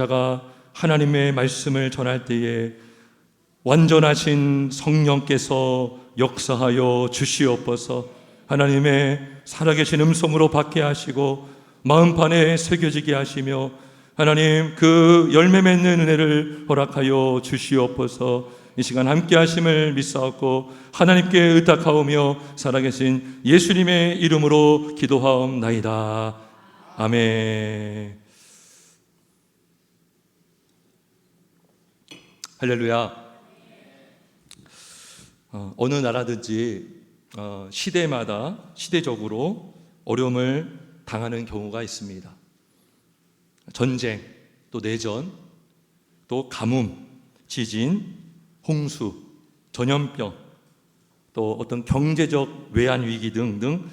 자가 하나님의 말씀을 전할 때에 완전하신 성령께서 역사하여 주시옵소서. 하나님의 살아계신 음성으로 받게 하시고 마음판에 새겨지게 하시며 하나님 그 열매 맺는 은혜를 허락하여 주시옵소서. 이 시간 함께 하심을 믿사옵고 하나님께 의탁하오며 살아계신 예수님의 이름으로 기도하옵나이다. 아멘. 할렐루야. 어느 나라든지 시대마다 시대적으로 어려움을 당하는 경우가 있습니다. 전쟁, 또 내전, 또 가뭄, 지진, 홍수, 전염병, 또 어떤 경제적 외환 위기 등등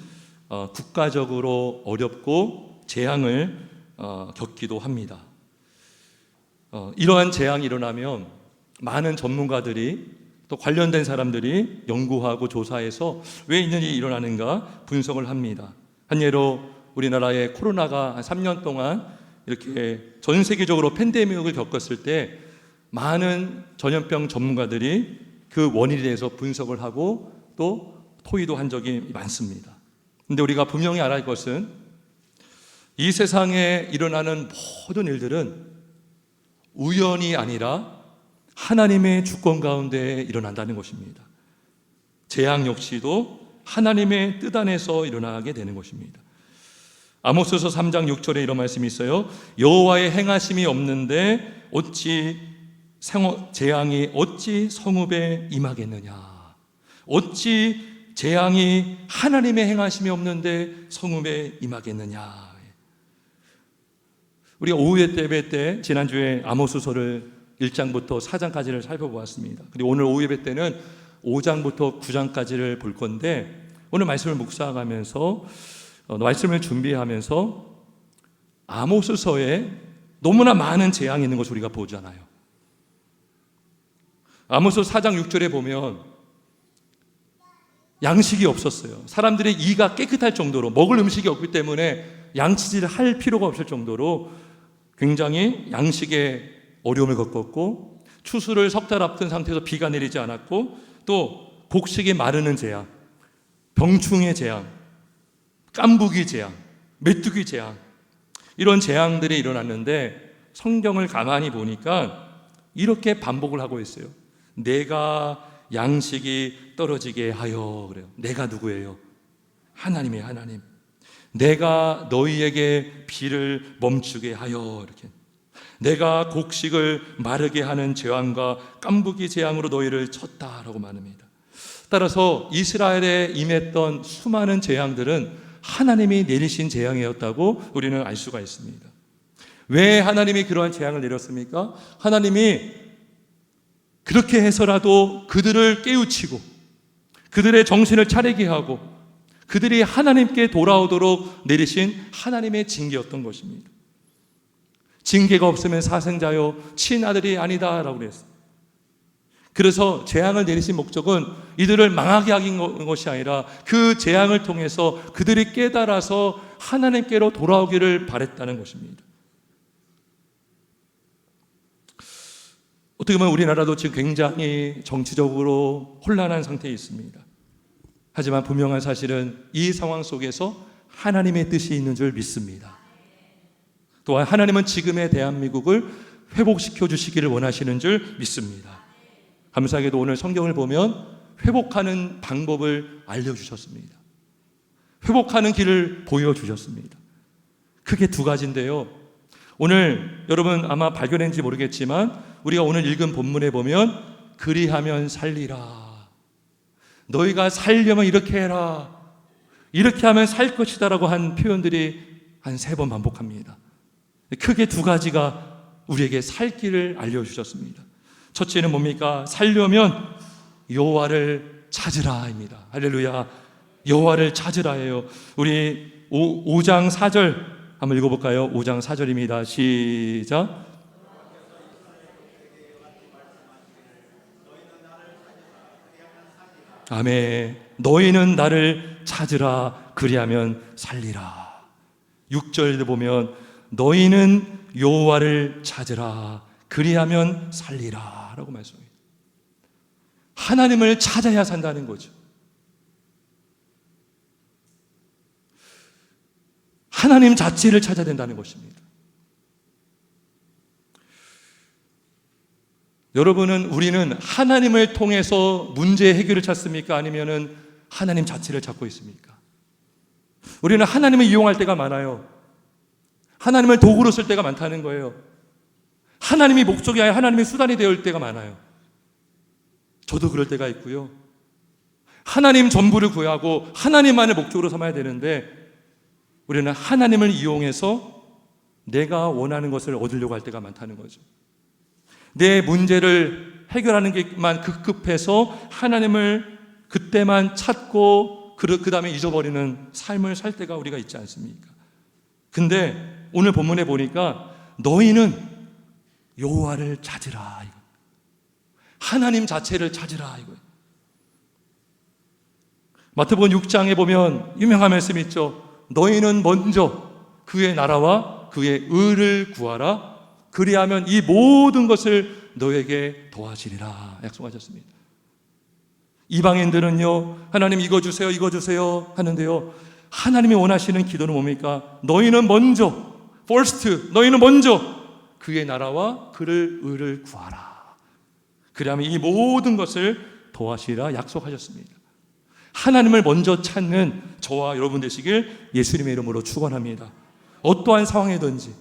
국가적으로 어렵고 재앙을 겪기도 합니다. 이러한 재앙이 일어나면 많은 전문가들이 또 관련된 사람들이 연구하고 조사해서 왜 이런 일이 일어나는가 분석을 합니다. 한 예로 우리나라의 코로나가 한 3년 동안 이렇게 전 세계적으로 팬데믹을 겪었을 때 많은 전염병 전문가들이 그 원인에 대해서 분석을 하고 또 토의도 한 적이 많습니다. 그런데 우리가 분명히 알아야 할 것은 이 세상에 일어나는 모든 일들은 우연이 아니라 하나님의 주권 가운데 일어난다는 것입니다. 재앙 역시도 하나님의 뜻 안에서 일어나게 되는 것입니다. 아모스서 3장 6절에 이런 말씀이 있어요. 여호와의 행하심이 없는데 어찌 재앙이 어찌 성읍에 임하겠느냐. 어찌 재앙이 하나님의 행하심이 없는데 성읍에 임하겠느냐. 우리가 오후 예배 때 지난주에 아모스서를 1장부터 4장까지를 살펴보았습니다. 그리고 오늘 오후 예배 때는 5장부터 9장까지를 볼 건데 오늘 말씀을 묵상하면서 말씀을 준비하면서 아모스서에 너무나 많은 재앙이 있는 것을 우리가 보잖아요. 아모스 4장 6절에 보면 양식이 없었어요. 사람들의 이가 깨끗할 정도로 먹을 음식이 없기 때문에 양치질을 할 필요가 없을 정도로 굉장히 양식에 어려움을 겪었고 추수를 석 달 앞둔 상태에서 비가 내리지 않았고 또 곡식이 마르는 재앙, 병충해 재앙, 깐부기 재앙, 메뚜기 재앙 이런 재앙들이 일어났는데 성경을 가만히 보니까 이렇게 반복을 하고 있어요. 내가 양식이 떨어지게 하여 그래요. 내가 누구예요? 하나님이에요. 하나님. 내가 너희에게 비를 멈추게 하여 이렇게 내가 곡식을 마르게 하는 재앙과 깐부기 재앙으로 너희를 쳤다라고 말합니다. 따라서 이스라엘에 임했던 수많은 재앙들은 하나님이 내리신 재앙이었다고 우리는 알 수가 있습니다. 왜 하나님이 그러한 재앙을 내렸습니까? 하나님이 그렇게 해서라도 그들을 깨우치고 그들의 정신을 차리게 하고 그들이 하나님께 돌아오도록 내리신 하나님의 징계였던 것입니다. 징계가 없으면 사생자요 친아들이 아니다라고 그랬어요. 그래서 재앙을 내리신 목적은 이들을 망하게 하는 것이 아니라 그 재앙을 통해서 그들이 깨달아서 하나님께로 돌아오기를 바랬다는 것입니다. 어떻게 보면 우리나라도 지금 굉장히 정치적으로 혼란한 상태에 있습니다. 하지만 분명한 사실은 이 상황 속에서 하나님의 뜻이 있는 줄 믿습니다. 또한 하나님은 지금의 대한민국을 회복시켜 주시기를 원하시는 줄 믿습니다. 감사하게도 오늘 성경을 보면 회복하는 방법을 알려주셨습니다. 회복하는 길을 보여주셨습니다. 크게 두 가지인데요. 오늘 여러분 아마 발견했는지 모르겠지만 우리가 오늘 읽은 본문에 보면 그리하면 살리라. 너희가 살려면 이렇게 해라. 이렇게 하면 살 것이다 라고 한 표현들이 한 3번 반복합니다. 크게 두 가지가 우리에게 살 길을 알려주셨습니다. 첫째는 뭡니까? 살려면 여호와를 찾으라입니다. 할렐루야. 여호와를 찾으라예요. 우리 5장 4절 한번 읽어볼까요? 5장 4절입니다. 시작. 아멘. 너희는 나를 찾으라 그리하면 살리라. 6절에 보면 너희는 여호와를 찾으라. 그리하면 살리라 라고 말씀합니다. 하나님을 찾아야 산다는 거죠. 하나님 자체를 찾아야 된다는 것입니다. 우리는 하나님을 통해서 문제 해결을 찾습니까? 아니면은 하나님 자체를 찾고 있습니까? 우리는 하나님을 이용할 때가 많아요. 하나님을 도구로 쓸 때가 많다는 거예요. 하나님이 목적이 아니라 하나님의 수단이 되어 때가 많아요. 저도 그럴 때가 있고요. 하나님 전부를 구하고 하나님만을 목적으로 삼아야 되는데 우리는 하나님을 이용해서 내가 원하는 것을 얻으려고 할 때가 많다는 거죠. 내 문제를 해결하는 게만 급급해서 하나님을 그때만 찾고 그 다음에 잊어버리는 삶을 살 때가 우리가 있지 않습니까? 근데 오늘 본문에 보니까 너희는 여호와를 찾으라 이거. 하나님 자체를 찾으라 이거. 마태복음 6장에 보면 유명한 말씀이 있죠. 너희는 먼저 그의 나라와 그의 의를 구하라. 그리하면 이 모든 것을 너에게 더하시리라 약속하셨습니다. 이방인들은요, 하나님 이거 주세요, 이거 주세요 하는데요, 하나님이 원하시는 기도는 뭡니까? 너희는 먼저, first, 너희는 먼저 그의 나라와 그를 의를 구하라. 그리하면 이 모든 것을 더하시리라 약속하셨습니다. 하나님을 먼저 찾는 저와 여러분 되시길 예수님의 이름으로 축원합니다. 어떠한 상황이든지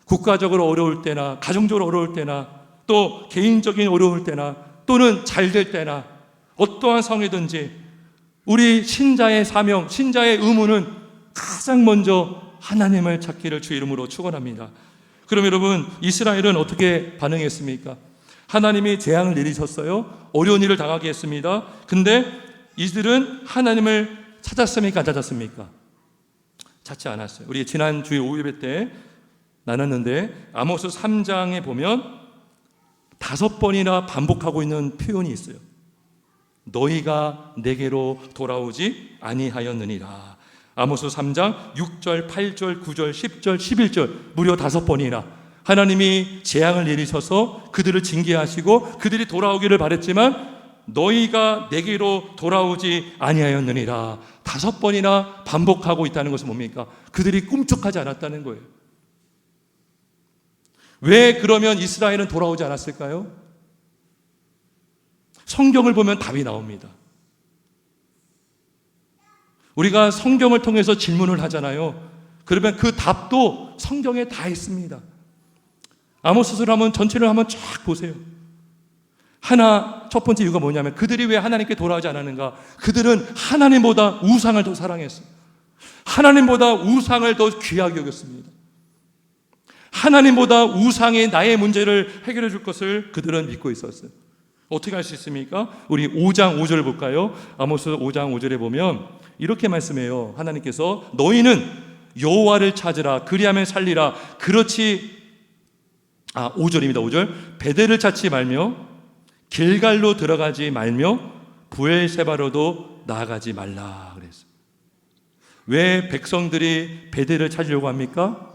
국가적으로 어려울 때나 가정적으로 어려울 때나 또 개인적인 어려울 때나 또는 잘 될 때나 어떠한 상황이든지 우리 신자의 사명, 신자의 의무는 가장 먼저 하나님을 찾기를 주 이름으로 축원합니다. 그럼 여러분, 이스라엘은 어떻게 반응했습니까? 하나님이 재앙을 내리셨어요. 어려운 일을 당하게 했습니다. 근데 이들은 하나님을 찾았습니까? 안 찾았습니까? 찾지 않았어요. 우리 지난 주일 오후 예배 때 나눴는데 아모스 3장에 보면 5번이나 반복하고 있는 표현이 있어요. 너희가 내게로 돌아오지 아니하였느니라. 아모스 3장 6절, 8절, 9절, 10절, 11절 무려 5번이나 하나님이 재앙을 내리셔서 그들을 징계하시고 그들이 돌아오기를 바랬지만 너희가 내게로 돌아오지 아니하였느니라 5번이나 반복하고 있다는 것은 뭡니까? 그들이 꿈쩍하지 않았다는 거예요. 왜 그러면 이스라엘은 돌아오지 않았을까요? 성경을 보면 답이 나옵니다. 우리가 성경을 통해서 질문을 하잖아요. 그러면 그 답도 성경에 다 있습니다. 아모스서를 한번 전체를 한번 쫙 보세요. 첫 번째 이유가 뭐냐면 그들이 왜 하나님께 돌아오지 않았는가? 그들은 하나님보다 우상을 더 사랑했어요. 하나님보다 우상을 더 귀하게 여겼습니다. 하나님보다 우상의 나의 문제를 해결해 줄 것을 그들은 믿고 있었어요. 어떻게 할 수 있습니까? 우리 5장 5절을 볼까요? 아모스 5장 5절에 보면 이렇게 말씀해요. 하나님께서 너희는 여호와를 찾으라. 그리하면 살리라. 그렇지 5절입니다. 5절. 베델을 찾지 말며 길갈로 들어가지 말며 브엘세바로도 나아가지 말라 그랬어요. 왜 백성들이 베델을 찾으려고 합니까?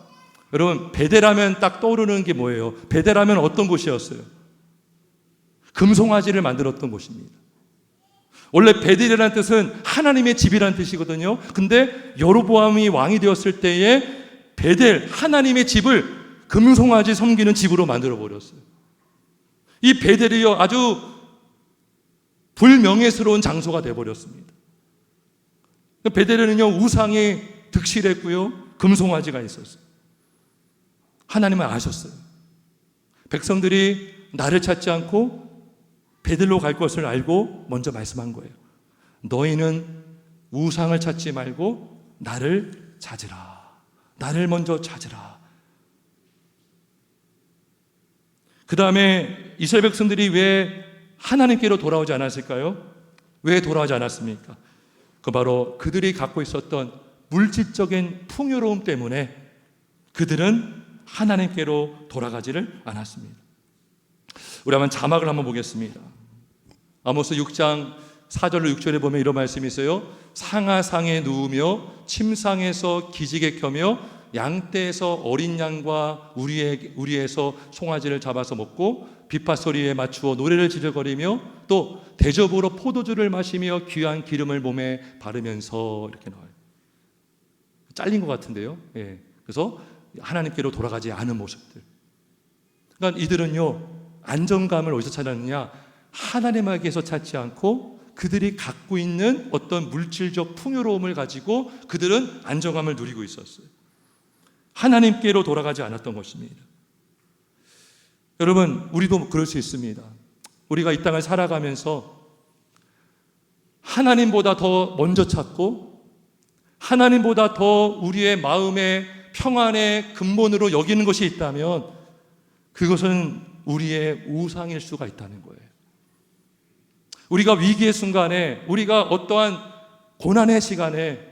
여러분, 베델하면 딱 떠오르는 게 뭐예요? 베델하면 어떤 곳이었어요? 금송아지를 만들었던 곳입니다. 원래 베델이라는 뜻은 하나님의 집이라는 뜻이거든요. 근데 여로보암이 왕이 되었을 때에 베델, 하나님의 집을 금송아지 섬기는 집으로 만들어 버렸어요. 이 베델이요, 아주 불명예스러운 장소가 되어버렸습니다. 베델에는요, 우상이 득실했고요, 금송아지가 있었어요. 하나님은 아셨어요. 백성들이 나를 찾지 않고 베델로 갈 것을 알고 먼저 말씀한 거예요. 너희는 우상을 찾지 말고 나를 찾으라. 나를 먼저 찾으라. 그 다음에 이스라엘 백성들이 왜 하나님께로 돌아오지 않았을까요? 왜 돌아오지 않았습니까? 그 바로 그들이 갖고 있었던 물질적인 풍요로움 때문에 그들은 하나님께로 돌아가지를 않았습니다. 우리 한번 자막을 한번 보겠습니다. 아모스 6장 4절로 6절에 보면 이런 말씀이 있어요. 상하상에 누우며 침상에서 기지개 켜며 양떼에서 어린 양과 우리에서 송아지를 잡아서 먹고 비파 소리에 맞추어 노래를 지르거리며 또 대접으로 포도주를 마시며 귀한 기름을 몸에 바르면서 이렇게 나와요. 잘린 것 같은데요. 예. 그래서 하나님께로 돌아가지 않은 모습들. 그러니까 이들은요, 안정감을 어디서 찾았느냐? 하나님에게서 찾지 않고 그들이 갖고 있는 어떤 물질적 풍요로움을 가지고 그들은 안정감을 누리고 있었어요. 하나님께로 돌아가지 않았던 것입니다. 여러분, 우리도 그럴 수 있습니다. 우리가 이 땅을 살아가면서 하나님보다 더 먼저 찾고 하나님보다 더 우리의 마음의 평안의 근본으로 여기는 것이 있다면 그것은 우리의 우상일 수가 있다는 거예요. 우리가 위기의 순간에, 우리가 어떠한 고난의 시간에,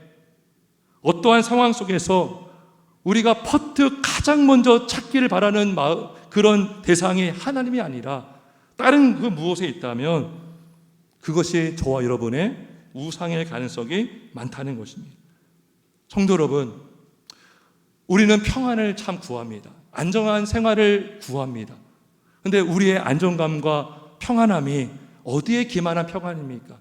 어떠한 상황 속에서 우리가 퍼뜩 가장 먼저 찾기를 바라는 그런 대상이 하나님이 아니라 다른 그 무엇에 있다면 그것이 저와 여러분의 우상일 가능성이 많다는 것입니다. 성도 여러분, 우리는 평안을 참 구합니다. 안정한 생활을 구합니다. 그런데 우리의 안정감과 평안함이 어디에 기만한 평안입니까?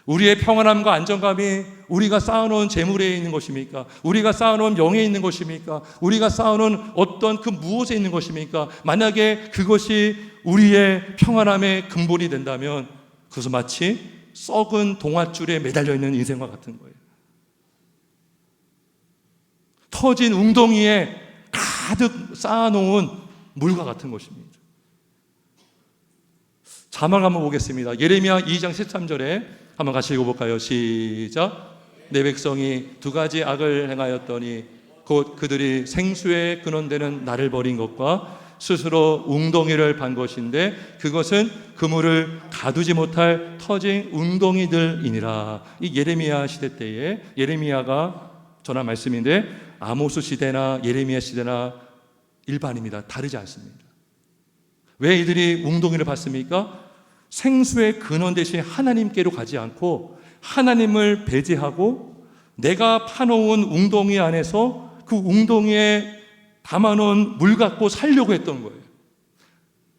우리의 평안함과 안정감이 우리가 쌓아놓은 재물에 있는 것입니까? 우리가 쌓아놓은 명예에 있는 것입니까? 우리가 쌓아놓은 어떤 그 무엇에 있는 것입니까? 만약에 그것이 우리의 평안함의 근본이 된다면 그것은 마치 썩은 동아줄에 매달려 있는 인생과 같은 거예요. 터진 웅덩이에 가득 쌓아놓은 물과 같은 것입니다. 자막 한번 보겠습니다. 예레미야 2장 13절에 한번 같이 읽어볼까요? 시작. 내 백성이 두 가지 악을 행하였더니 곧 그들이 생수의 근원되는 나를 버린 것과 스스로 웅덩이를 판 것인데 그것은 그물을 가두지 못할 터진 웅덩이들이니라. 이 예레미야 시대 때에 예레미야가 전한 말씀인데 아모스 시대나 예레미야 시대나 일반입니다. 다르지 않습니다. 왜 이들이 웅덩이를 봤습니까? 생수의 근원 대신 하나님께로 가지 않고 하나님을 배제하고 내가 파놓은 웅덩이 안에서 그 웅덩이에 담아놓은 물 갖고 살려고 했던 거예요.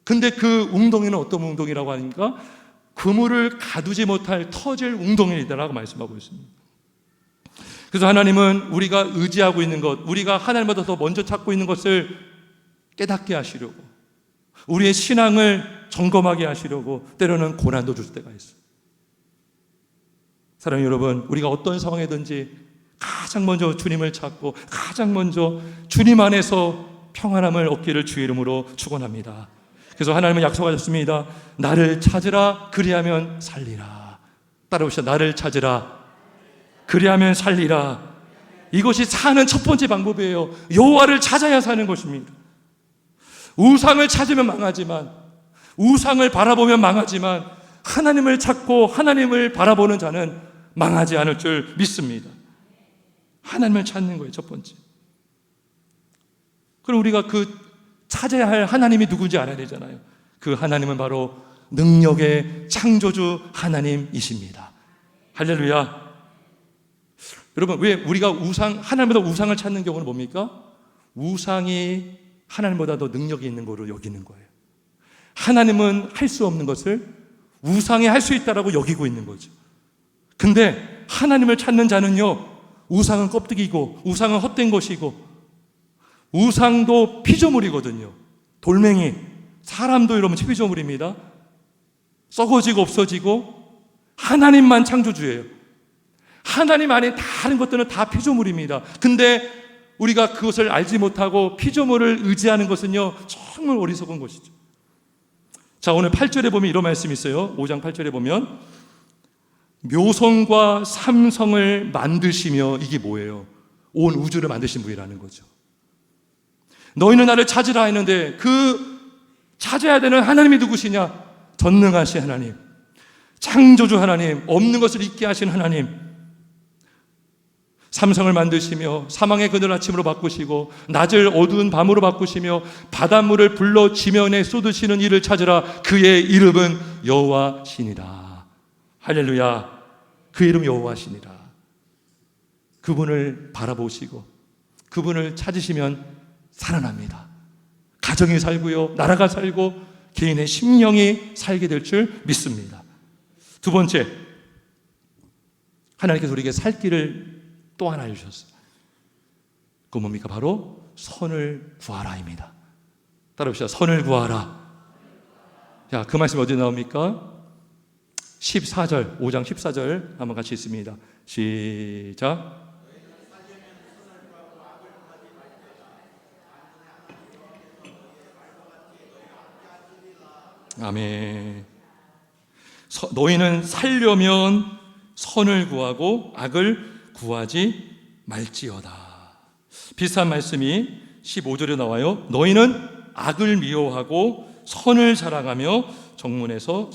근데 그 웅덩이는 어떤 웅덩이라고 하니까 그물을 가두지 못할 터질 웅덩이라고 말씀하고 있습니다. 그래서 하나님은 우리가 의지하고 있는 것, 우리가 하나님보다 더 먼저 찾고 있는 것을 깨닫게 하시려고, 우리의 신앙을 점검하게 하시려고 때로는 고난도 줄 때가 있어요. 사랑하는 여러분, 우리가 어떤 상황이든지 가장 먼저 주님을 찾고 가장 먼저 주님 안에서 평안함을 얻기를 주의 이름으로 축원합니다. 그래서 하나님은 약속하셨습니다. 나를 찾으라 그리하면 살리라. 따라오시죠. 나를 찾으라 그리하면 살리라. 이것이 사는 첫 번째 방법이에요. 여호와를 찾아야 사는 것입니다. 우상을 찾으면 망하지만, 우상을 바라보면 망하지만 하나님을 찾고 하나님을 바라보는 자는 망하지 않을 줄 믿습니다. 하나님을 찾는 거예요, 첫 번째. 그럼 우리가 그 찾아야 할 하나님이 누군지 알아야 되잖아요. 그 하나님은 바로 능력의 창조주 하나님이십니다. 할렐루야. 여러분, 왜 우리가 하나님보다 우상을 찾는 경우는 뭡니까? 우상이 하나님보다 더 능력이 있는 거로 여기는 거예요. 하나님은 할 수 없는 것을 우상이 할 수 있다라고 여기고 있는 거죠. 근데 하나님을 찾는 자는요, 우상은 껍데기고 우상은 헛된 것이고 우상도 피조물이거든요. 돌멩이, 사람도 여러분 피조물입니다. 썩어지고 없어지고 하나님만 창조주예요. 하나님 안에 다른 것들은 다 피조물입니다. 근데 우리가 그것을 알지 못하고 피조물을 의지하는 것은요, 정말 어리석은 것이죠. 자, 오늘 8절에 보면 이런 말씀이 있어요. 5장 8절에 보면 묘성과 삼성을 만드시며, 이게 뭐예요? 온 우주를 만드신 분이라는 거죠. 너희는 나를 찾으라 했는데 그 찾아야 되는 하나님이 누구시냐? 전능하신 하나님, 창조주 하나님, 없는 것을 있게 하신 하나님. 삼성을 만드시며 사망의 그늘 아침으로 바꾸시고 낮을 어두운 밤으로 바꾸시며 바닷물을 불러 지면에 쏟으시는 이를 찾으라. 그의 이름은 여호와시니라. 할렐루야. 그 이름 여호와시니라. 그분을 바라보시고 그분을 찾으시면 살아납니다. 가정이 살고요, 나라가 살고 개인의 심령이 살게 될 줄 믿습니다. 두 번째, 하나님께서 우리에게 살 길을 또 하나 알려주셨어요. 그건 뭡니까? 바로 선을 구하라입니다. 따라합시다. 선을 구하라. 자, 그 말씀이 어디 나옵니까? 14절, 5장 14절 한번 같이 읽습니다. 시작. 아멘. 너희는 살려면 선을 구하고 악을 구하지 말지어다. 비슷한 말씀이 15절에 나와요. 너희는 악을 미워하고 선을 사랑하며 성문에서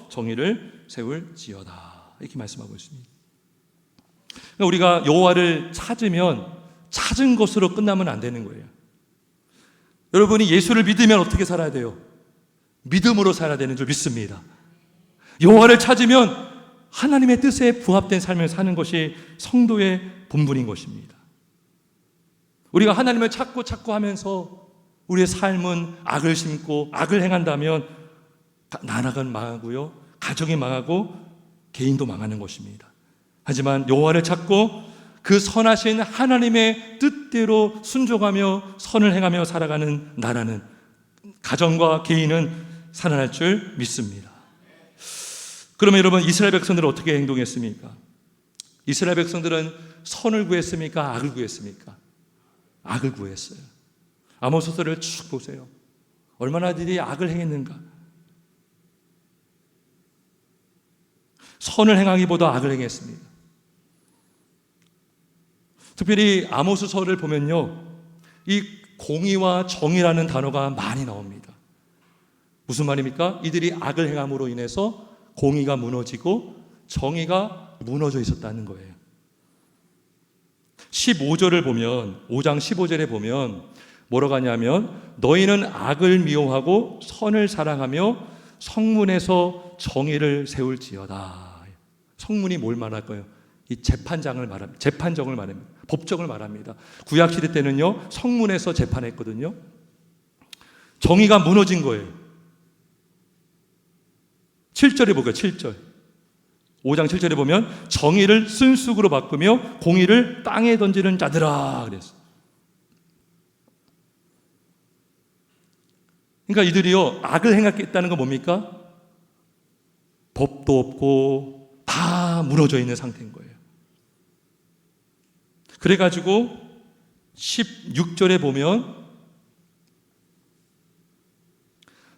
정의를 세울지어다. 이렇게 말씀하고 있습니다. 우리가 여호와를 찾으면 찾은 것으로 끝나면 안 되는 거예요. 여러분이 예수를 믿으면 어떻게 살아야 돼요? 믿음으로 살아야 되는 줄 믿습니다. 여호와를 찾으면 하나님의 뜻에 부합된 삶을 사는 것이 성도의 본분인 것입니다. 우리가 하나님을 찾고 하면서 우리의 삶은 악을 심고 악을 행한다면 나라가 망하고요, 가정이 망하고 개인도 망하는 것입니다. 하지만 여호와를 찾고 그 선하신 하나님의 뜻대로 순종하며 선을 행하며 살아가는 나라는, 가정과 개인은 살아날 줄 믿습니다. 그러면 여러분, 이스라엘 백성들은 어떻게 행동했습니까? 이스라엘 백성들은 선을 구했습니까? 악을 구했습니까? 악을 구했어요. 아모스서를 쭉 보세요. 얼마나 이들이 악을 행했는가. 선을 행하기보다 악을 행했습니다. 특별히 아모스서를 보면요, 이 공의와 정의라는 단어가 많이 나옵니다. 무슨 말입니까? 이들이 악을 행함으로 인해서 공의가 무너지고 정의가 무너져 있었다는 거예요. 15절을 보면, 5장 15절에 보면 뭐라고 하냐면, 너희는 악을 미워하고 선을 사랑하며 성문에서 정의를 세울지어다. 성문이 뭘 말할까요? 이 재판정을 말합니다. 법정을 말합니다. 구약시대 때는요, 성문에서 재판했거든요. 정의가 무너진 거예요. 7절에 보세요. 7절. 5장 7절에 보면 정의를 쓴쑥으로 바꾸며 공의를 땅에 던지는 자들아 그랬어요. 그러니까 이들이요, 악을 행했다는 건 뭡니까? 법도 없고 다 무너져 있는 상태인 거예요. 그래가지고 16절에 보면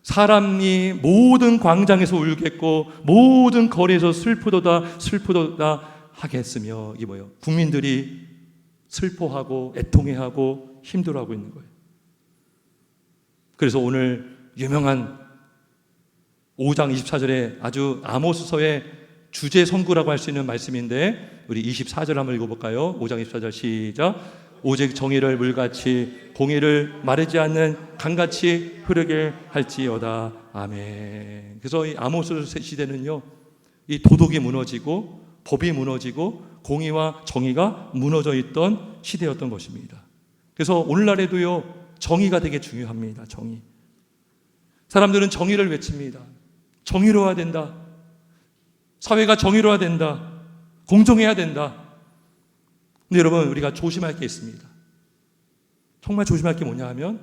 사람이 모든 광장에서 울겠고 모든 거리에서 슬프도다 하겠으며, 이게 뭐예요? 국민들이 슬퍼하고 애통해하고 힘들어하고 있는 거예요. 그래서 오늘 유명한 5장 24절에 아주 아모스서의 주제 선구라고 할 수 있는 말씀인데, 우리 24절 한번 읽어볼까요? 5장 24절 시작. 오직 정의를 물같이 공의를 마르지 않는 강같이 흐르게 할지어다. 아멘. 그래서 이 아모스 시대는요, 이 도덕이 무너지고 법이 무너지고 공의와 정의가 무너져 있던 시대였던 것입니다. 그래서 오늘날에도요, 정의가 되게 중요합니다. 정의. 사람들은 정의를 외칩니다. 정의로워야 된다. 사회가 정의로워야 된다. 공정해야 된다. 근데 여러분, 우리가 조심할 게 있습니다. 정말 조심할 게 뭐냐 하면,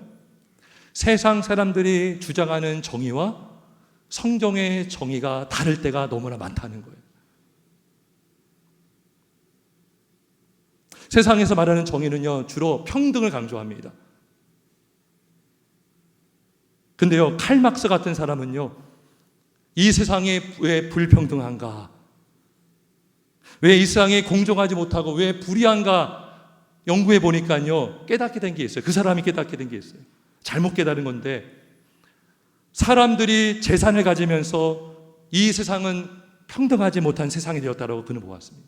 세상 사람들이 주장하는 정의와 성경의 정의가 다를 때가 너무나 많다는 거예요. 세상에서 말하는 정의는요, 주로 평등을 강조합니다. 근데요, 칼막스 같은 사람은요, 이 세상에 왜 불평등한가? 왜 이 세상에 공정하지 못하고 왜 불의한가? 연구해 보니까요, 깨닫게 된 게 있어요. 그 사람이 깨닫게 된 게 있어요. 잘못 깨달은 건데, 사람들이 재산을 가지면서 이 세상은 평등하지 못한 세상이 되었다고 그는 보았습니다.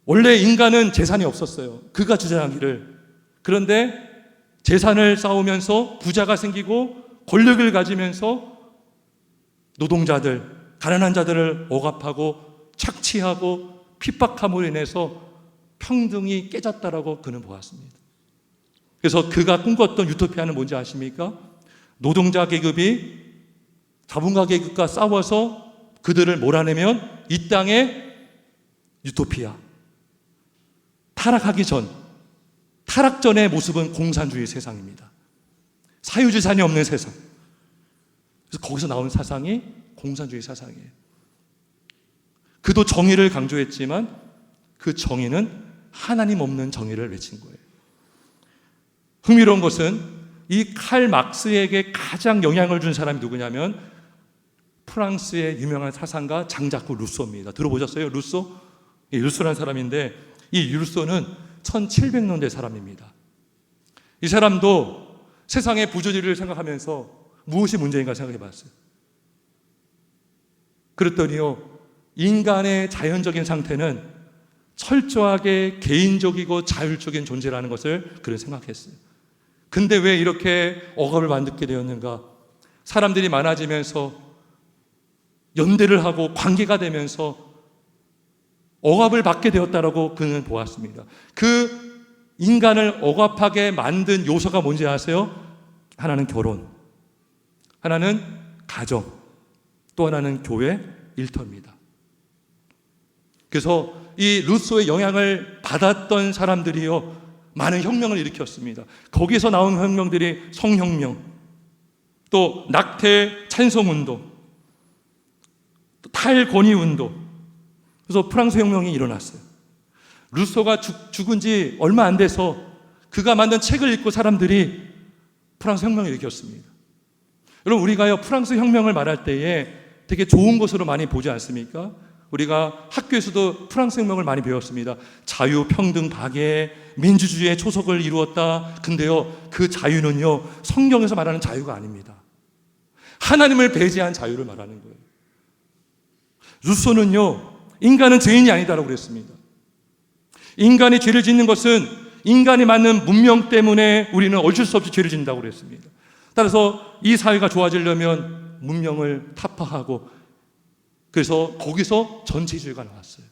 원래 인간은 재산이 없었어요. 그가 주장하기를. 그런데 재산을 쌓으면서 부자가 생기고 권력을 가지면서 노동자들, 가난한 자들을 억압하고 착취하고 핍박함으로 인해서 평등이 깨졌다라고 그는 보았습니다. 그래서 그가 꿈꿨던 유토피아는 뭔지 아십니까? 노동자 계급이 자본가 계급과 싸워서 그들을 몰아내면 이 땅의 유토피아, 타락하기 전, 타락 전의 모습은 공산주의 세상입니다. 사유재산이 없는 세상. 그래서 거기서 나온 사상이 공산주의 사상이에요. 그도 정의를 강조했지만 그 정의는 하나님 없는 정의를 외친 거예요. 흥미로운 것은 이 칼 막스에게 가장 영향을 준 사람이 누구냐면 프랑스의 유명한 사상가 장자크 루소입니다. 들어보셨어요? 루소? 루소라는 사람인데 이 루소는 1700년대 사람입니다. 이 사람도 세상의 부조리를 생각하면서 무엇이 문제인가 생각해 봤어요. 그랬더니요, 인간의 자연적인 상태는 철저하게 개인적이고 자율적인 존재라는 것을 그는 생각했어요. 근데 왜 이렇게 억압을 받게 되었는가? 사람들이 많아지면서 연대를 하고 관계가 되면서 억압을 받게 되었다라고 그는 보았습니다. 그 인간을 억압하게 만든 요소가 뭔지 아세요? 하나는 결혼, 하나는 가정, 또 하나는 교회 일터입니다. 그래서 이 루소의 영향을 받았던 사람들이요, 많은 혁명을 일으켰습니다. 거기서 나온 혁명들이 성혁명, 또 낙태 찬성운동, 또 탈권위운동. 그래서 프랑스 혁명이 일어났어요. 루소가 죽은 지 얼마 안 돼서 그가 만든 책을 읽고 사람들이 프랑스 혁명을 일으켰습니다. 여러분, 우리가요, 프랑스 혁명을 말할 때에 되게 좋은 것으로 많이 보지 않습니까? 우리가 학교에서도 프랑스 혁명을 많이 배웠습니다. 자유, 평등, 박애, 민주주의의 초석을 이루었다. 근데요, 그 자유는요, 성경에서 말하는 자유가 아닙니다. 하나님을 배제한 자유를 말하는 거예요. 루소는요, 인간은 죄인이 아니다라고 그랬습니다. 인간이 죄를 짓는 것은 인간이 만든 문명 때문에 우리는 어쩔 수 없이 죄를 짓는다고 그랬습니다. 따라서 이 사회가 좋아지려면 문명을 타파하고, 그래서 거기서 전체주의가 나왔어요.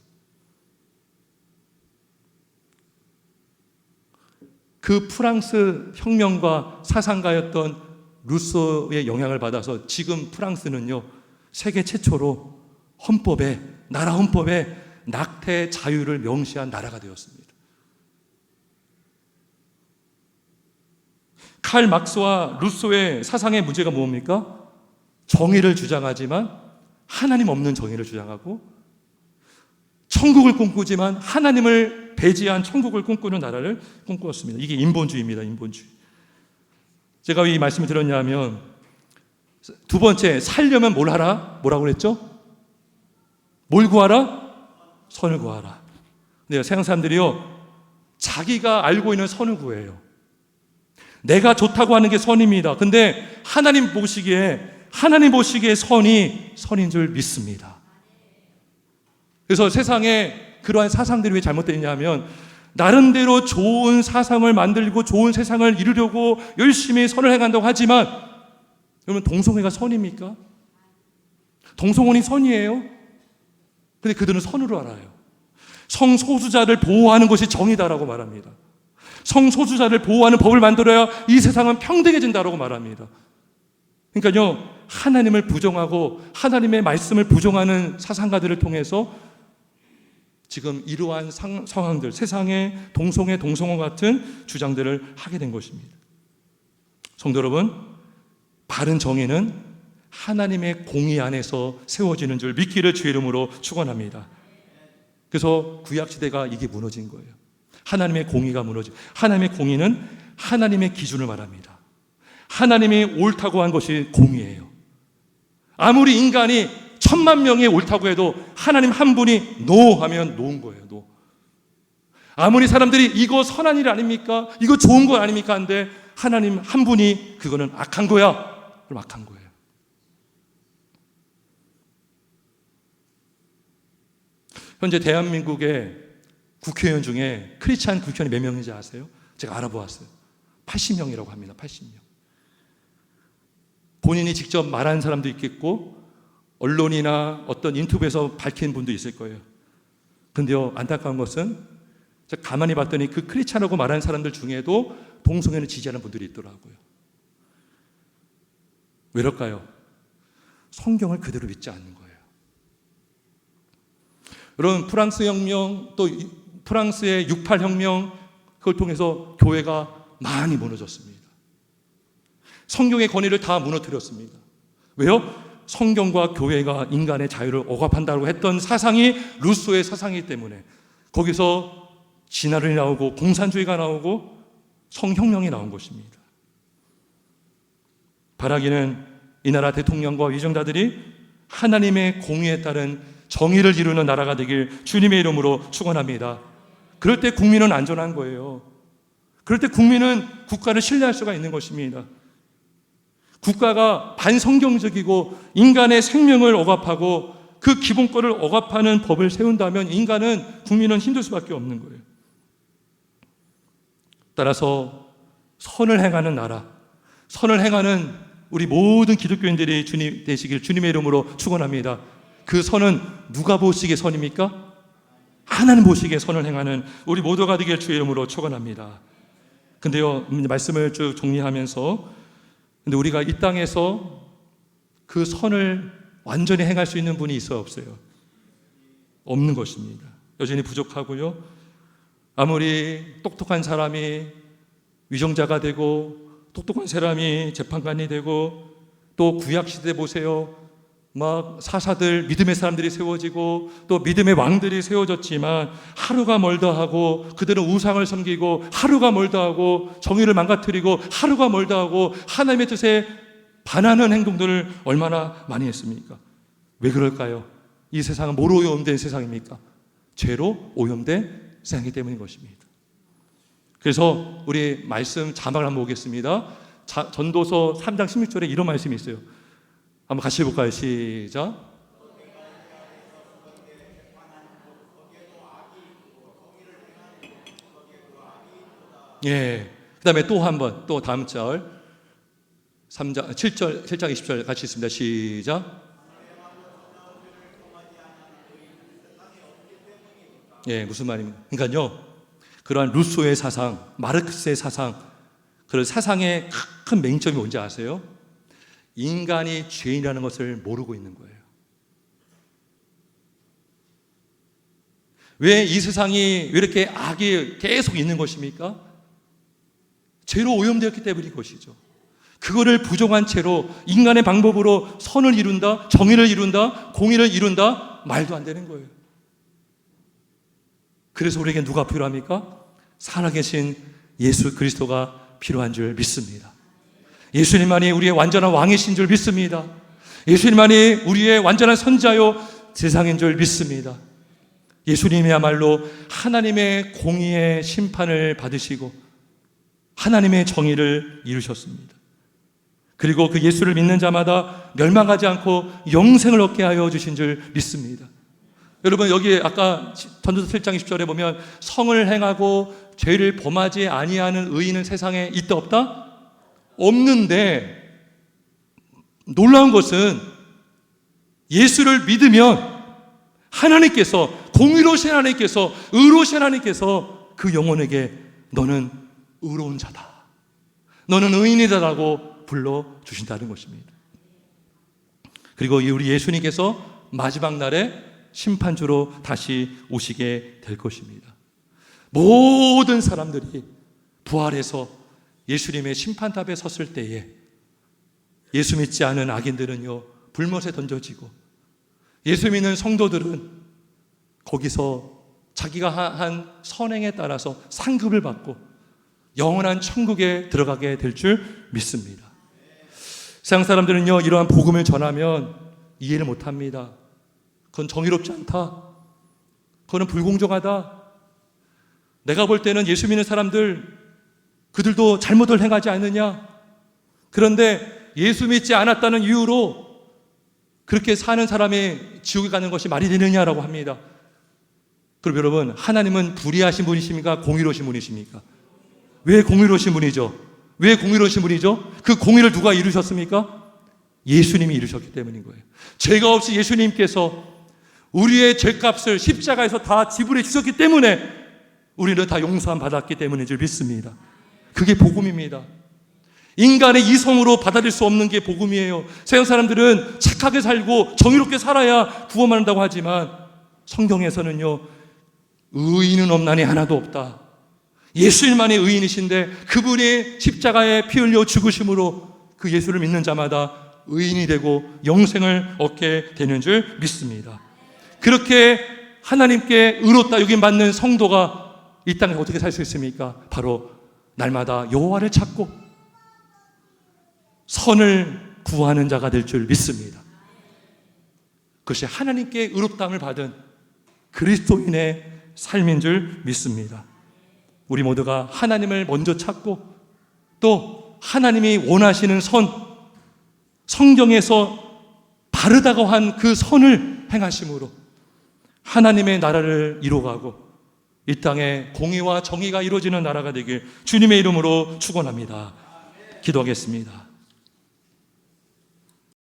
그 프랑스 혁명가 사상가였던 루소의 영향을 받아서 지금 프랑스는요, 세계 최초로 헌법에, 나라 헌법에 낙태 자유를 명시한 나라가 되었습니다. 칼 막스와 루소의 사상의 문제가 뭡니까? 정의를 주장하지만 하나님 없는 정의를 주장하고, 천국을 꿈꾸지만 하나님을 배제한 천국을 꿈꾸는 나라를 꿈꾸었습니다. 이게 인본주의입니다. 인본주의. 제가 왜 이 말씀을 드렸냐면, 두 번째, 살려면 뭘 하라? 뭐라고 그랬죠? 뭘 구하라? 선을 구하라. 근데 세상 사람들이요, 자기가 알고 있는 선을 구해요. 내가 좋다고 하는 게 선입니다. 근데 하나님 보시기에 선인 줄 믿습니다. 그래서 세상에 그러한 사상들이 왜 잘못되어 있냐면, 나름대로 좋은 사상을 만들고 좋은 세상을 이루려고 열심히 선을 행한다고 하지만, 여러분, 동성애가 선입니까? 동성혼이 선이에요? 근데 그들은 선으로 알아요. 성소수자를 보호하는 것이 정의다라고 말합니다. 성소수자를 보호하는 법을 만들어야 이 세상은 평등해진다라고 말합니다. 그러니까요, 하나님을 부정하고 하나님의 말씀을 부정하는 사상가들을 통해서 지금 이러한 상황들, 세상의 동성애, 동성혼 같은 주장들을 하게 된 것입니다. 성도 여러분, 바른 정의는 하나님의 공의 안에서 세워지는 줄 믿기를 주의 이름으로 축원합니다. 그래서 구약시대가 이게 무너진 거예요. 하나님의 공의가 무너진, 하나님의 공의는 하나님의 기준을 말합니다. 하나님이 옳다고 한 것이 공의예요. 아무리 인간이 1000만 명이 옳다고 해도 하나님 한 분이 노 하면 노인 거예요. 노. 아무리 사람들이 이거 선한 일 아닙니까? 이거 좋은 거 아닙니까? 한데 하나님 한 분이 그거는 악한 거야. 그럼 악한 거예요. 현재 대한민국의 국회의원 중에 크리스찬 국회의원이 몇 명인지 아세요? 제가 알아보았어요. 80명이라고 합니다. 80명. 본인이 직접 말하는 사람도 있겠고 언론이나 어떤 인터뷰에서 밝힌 분도 있을 거예요. 근데요, 안타까운 것은 제가 가만히 봤더니 그 크리스찬이라고 말하는 사람들 중에도 동성애를 지지하는 분들이 있더라고요. 왜일까요? 성경을 그대로 믿지 않는 거예요. 여러분, 프랑스 혁명, 또 프랑스의 68 혁명, 그걸 통해서 교회가 많이 무너졌습니다. 성경의 권위를 다 무너뜨렸습니다. 왜요? 성경과 교회가 인간의 자유를 억압한다고 했던 사상이 루소의 사상이기 때문에 거기서 진화론이 나오고 공산주의가 나오고 성혁명이 나온 것입니다. 바라기는 이 나라 대통령과 위정자들이 하나님의 공의에 따른 정의를 이루는 나라가 되길 주님의 이름으로 축원합니다. 그럴 때 국민은 안전한 거예요. 그럴 때 국민은 국가를 신뢰할 수가 있는 것입니다. 국가가 반성경적이고 인간의 생명을 억압하고 그 기본권을 억압하는 법을 세운다면 국민은 힘들 수밖에 없는 거예요. 따라서 선을 행하는 나라, 선을 행하는 우리 모든 기독교인들이 주님 되시길 주님의 이름으로 축원합니다. 그 선은 누가 보시기에 선입니까? 하나님 보시기에 선을 행하는 우리 모두가 되길 주의 이름으로 축원합니다. 근데요, 말씀을 쭉 정리하면서 근데 우리가 이 땅에서 그 선을 완전히 행할 수 있는 분이 있어요, 없어요? 없는 것입니다. 여전히 부족하고요. 아무리 똑똑한 사람이 위정자가 되고 똑똑한 사람이 재판관이 되고 또 구약시대 보세요. 막 사사들, 믿음의 사람들이 세워지고 또 믿음의 왕들이 세워졌지만 하루가 멀다 하고 그들은 우상을 섬기고 하루가 멀다 하고 정의를 망가뜨리고 하루가 멀다 하고 하나님의 뜻에 반하는 행동들을 얼마나 많이 했습니까? 왜 그럴까요? 이 세상은 뭐로 오염된 세상입니까? 죄로 오염된 세상이기 때문인 것입니다. 그래서 우리 말씀 자막을 한번 보겠습니다. 전도서 3장 16절에 이런 말씀이 있어요. 한번 같이 해볼까요? 시작. 예. 그 다음에 또 한 번, 또 다음 절. 7장 20절 같이 있습니다. 시작. 예, 무슨 말입니까? 그러니까요, 그러한 루소의 사상, 마르크스의 사상, 그런 사상의 큰 맹점이 뭔지 아세요? 인간이 죄인이라는 것을 모르고 있는 거예요. 왜 이 세상이 왜 이렇게 악이 계속 있는 것입니까? 죄로 오염되었기 때문인 것이죠. 그거를 부정한 채로 인간의 방법으로 선을 이룬다, 정의를 이룬다, 공의를 이룬다, 말도 안 되는 거예요. 그래서 우리에게 누가 필요합니까? 살아계신 예수 그리스도가 필요한 줄 믿습니다. 예수님만이 우리의 완전한 왕이신 줄 믿습니다. 예수님만이 우리의 완전한 선자요 세상인 줄 믿습니다. 예수님이야말로 하나님의 공의의 심판을 받으시고 하나님의 정의를 이루셨습니다. 그리고 그 예수를 믿는 자마다 멸망하지 않고 영생을 얻게 하여 주신 줄 믿습니다. 여러분, 여기 아까 전도서 7장 20절에 보면 성을 행하고 죄를 범하지 아니하는 의인은 세상에 있다 없다? 없는데 놀라운 것은 예수를 믿으면 하나님께서, 공의로우신 하나님께서, 의로우신 하나님께서 그 영혼에게 너는 의로운 자다, 너는 의인이다라고 불러주신다는 것입니다. 그리고 우리 예수님께서 마지막 날에 심판주로 다시 오시게 될 것입니다. 모든 사람들이 부활해서 예수님의 심판탑에 섰을 때에 예수 믿지 않은 악인들은요, 불못에 던져지고 예수 믿는 성도들은 거기서 자기가 한 선행에 따라서 상급을 받고 영원한 천국에 들어가게 될 줄 믿습니다. 세상 사람들은요, 이러한 복음을 전하면 이해를 못합니다. 그건 정의롭지 않다, 그거는 불공정하다, 내가 볼 때는 예수 믿는 사람들 그들도 잘못을 행하지 않느냐, 그런데 예수 믿지 않았다는 이유로 그렇게 사는 사람이 지옥에 가는 것이 말이 되느냐라고 합니다. 그럼 여러분, 하나님은 불의하신 분이십니까? 공의로우신 분이십니까? 왜 공의로우신 분이죠? 왜 공의로우신 분이죠? 그 공의를 누가 이루셨습니까? 예수님이 이루셨기 때문인 거예요. 죄가 없이 예수님께서 우리의 죄값을 십자가에서 다 지불해 주셨기 때문에 우리는 다 용서함 받았기 때문인 줄 믿습니다. 그게 복음입니다. 인간의 이성으로 받아들일 수 없는 게 복음이에요. 세상 사람들은 착하게 살고 정의롭게 살아야 구원받는다고 하지만 성경에서는요, 의인은 없나니 하나도 없다. 예수님만이 의인이신데 그분이 십자가에 피 흘려 죽으심으로 그 예수를 믿는 자마다 의인이 되고 영생을 얻게 되는 줄 믿습니다. 그렇게 하나님께 의롭다 여김 받는 성도가 이 땅에 어떻게 살 수 있습니까? 바로 날마다 여호와를 찾고 선을 구하는 자가 될 줄 믿습니다. 그것이 하나님께 의롭다함을 받은 그리스도인의 삶인 줄 믿습니다. 우리 모두가 하나님을 먼저 찾고 또 하나님이 원하시는 선, 성경에서 바르다고 한 그 선을 행하심으로 하나님의 나라를 이루어가고 이 땅에 공의와 정의가 이루어지는 나라가 되길 주님의 이름으로 축원합니다. 기도하겠습니다.